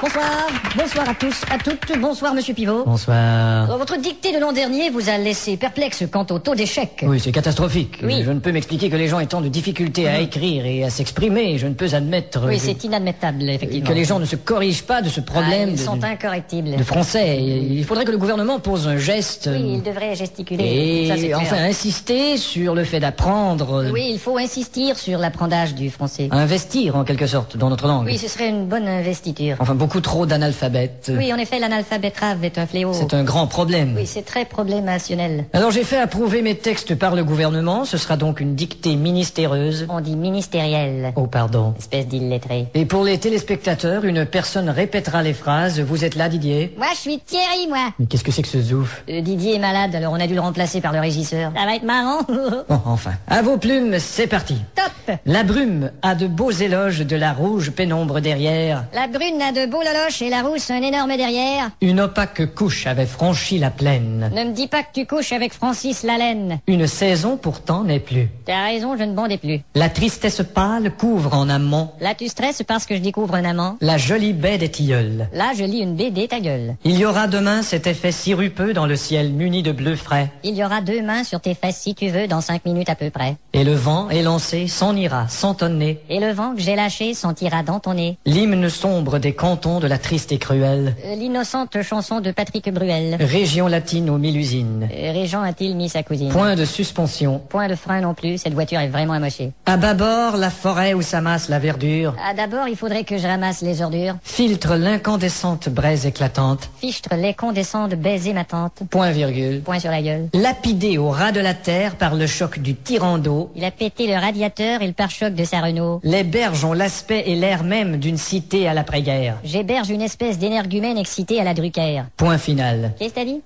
Bonsoir. Bonsoir à tous, à toutes. Bonsoir, monsieur Pivot. Bonsoir. Votre dictée de l'an dernier vous a laissé perplexe quant au taux d'échec. Oui, c'est catastrophique. Oui. Je ne peux m'expliquer que les gens aient tant de difficultés à écrire et à s'exprimer. Je ne peux admettre Oui, c'est inadmettable, effectivement. que les gens ne se corrigent pas de ce problème Ils sont incorrectibles. de français. Il faudrait que le gouvernement pose un geste. Oui, il devrait gesticuler. Et Ça, c'est clair. enfin insister sur le fait d'apprendre. Oui, il faut insister sur l'apprentissage du français. Investir en quelque sorte dans notre langue. Oui, ce serait une bonne investiture. Enfin, beaucoup trop d'analphabètes. Oui, en effet, l'analphabétrave est un fléau. C'est un grand problème. Oui, c'est très problémationnel. Alors j'ai fait approuver mes textes par le gouvernement. Ce sera donc une dictée ministéreuse. On dit ministériel. Oh, pardon. Espèce d'illettré. Et pour les téléspectateurs, une personne répétera les phrases. Vous êtes là, Didier? Moi, je suis Thierry, moi. Mais qu'est-ce que c'est que ce zouf? Didier est malade, alors on a dû le remplacer par le régisseur. Ça va être marrant. Bon, enfin. À vos plumes, c'est parti. Top. La brume a de beaux éloges de la rouge pénombre derrière. La brune a de beaux loloches et la rousse un énorme derrière. Une opaque couche avait franchi la plaine. Ne me dis pas que tu couches avec Francis Lalaine. Une saison pourtant n'est plus. T'as raison, je ne bondais plus. La tristesse pâle couvre en amont Là, tu stresses parce que je découvre un amant. la jolie baie des tilleuls. Là, je lis une BD, ta gueule. Il y aura demain cet effet sirupeux dans le ciel muni de bleu frais. Il y aura 2 mains sur tes fesses si tu veux, dans 5 minutes à peu près. Et le vent élancé s'en ira sans tonner. Et le vent que j'ai lâché sentira dans ton nez. L'hymne sombre des cantons de la triste et cruelle L'innocente chanson de Patrick Bruel. région latine aux 1000 usines. Régent a-t-il mis sa cousine? Point de suspension. Point de frein non plus, cette voiture est vraiment amochée. À bâbord, la forêt où s'amasse la verdure Ah, d'abord, il faudrait que je ramasse les ordures. filtre l'incandescente braise éclatante. Fichtre les condescends de baiser ma tante. Point virgule. Point sur la gueule. Lapidé au ras de la terre par le choc du tyran d'eau, Il a pété le radiateur et le pare-choc de sa Renault. les berges ont l'aspect et l'air même d'une cité à l'après-guerre. J'héberge une espèce d'énergumène excité à la Drucker. Point final. Qu'est-ce que t'as dit?